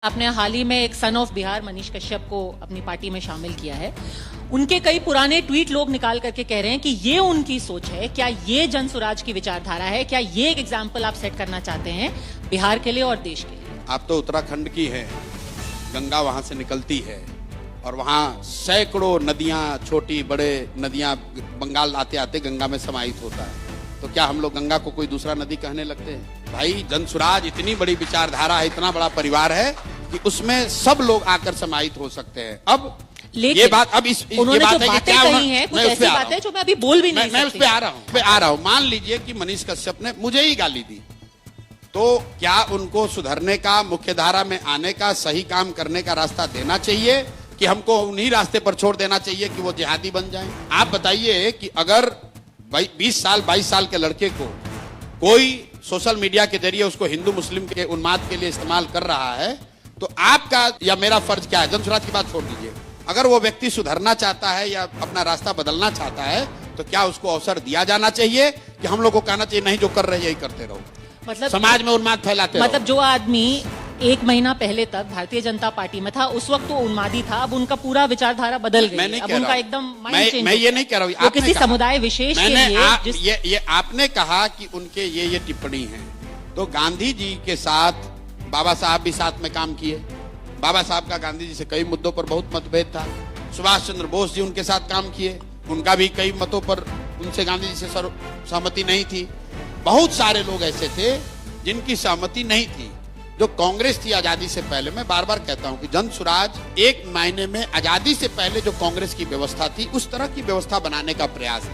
आपने हाल ही में एक सन ऑफ बिहार मनीष कश्यप को अपनी पार्टी में शामिल किया है। उनके कई पुराने ट्वीट लोग निकाल करके कह रहे हैं कि ये उनकी सोच है। क्या ये जन स्वराज की विचारधारा है? क्या ये एक एग्जाम्पल आप सेट करना चाहते हैं बिहार के लिए और देश के लिए? आप तो उत्तराखंड की है, गंगा वहां से निकलती है और वहां सैकड़ों नदियां, छोटी बड़े नदियां बंगाल आते आते गंगा में समाहित होता है। तो क्या हम लोग गंगा को कोई दूसरा नदी कहने लगते हैं? भाई जन स्वराज इतनी बड़ी विचारधारा है, इतना बड़ा परिवार है कि उसमें सब लोग आकर समाहित हो सकते हैं। अब ये बात, अब इस उन्होंने ये बात जो है कि बातें क्या कही हैं, कुछ ऐसी बातें जो मैं अभी बोल भी नहीं सकती। मैं उस पे आ रहा हूं। मान लीजिए कि मनीष कश्यप ने मुझे ही गाली दी, तो क्या उनको सुधरने का, मुख्य धारा में आने का, सही काम करने का रास्ता देना चाहिए कि हमको उन्हीं रास्ते पर छोड़ देना चाहिए कि वो जिहादी बन जाएं? आप बताइए कि अगर 20 साल 22 साल के लड़के को कोई सोशल मीडिया के जरिए उसको हिंदू मुस्लिम के उन्माद के लिए इस्तेमाल कर रहा है, तो आपका या मेरा फर्ज क्या है? जन स्वराज की बात छोड़ दीजिए, अगर वो व्यक्ति सुधरना चाहता है या अपना रास्ता बदलना चाहता है, तो क्या उसको अवसर दिया जाना चाहिए कि हम लोग को कहना चाहिए नहीं जो कर रहे यही करते रहो, मतलब समाज में उन्माद फैलाते रहो? मतलब जो आदमी 1 महीना पहले तक भारतीय जनता पार्टी में था, उस वक्त तो उन्मादी था, अब उनका पूरा विचारधारा बदल गई है। अब उनका एकदम माइंड चेंज। मैं ये नहीं कह रहा हूँ, किसी समुदाय विशेष के लिए ये आपने कहा कि उनके ये टिप्पणी है, तो गांधी जी के साथ बाबा साहब भी साथ में काम किए। बाबा साहब का गांधी जी से कई मुद्दों पर बहुत मतभेद था। सुभाष चंद्र बोस जी उनके साथ काम किए, उनका भी कई मतों पर उनसे गांधी जी से सहमति नहीं थी। बहुत सारे लोग ऐसे थे जिनकी सहमति नहीं थी। जो कांग्रेस थी आजादी से पहले, मैं बार बार कहता हूं कि जन स्वराज एक मायने में आजादी से पहले जो कांग्रेस की व्यवस्था थी, उस तरह की व्यवस्था बनाने का प्रयास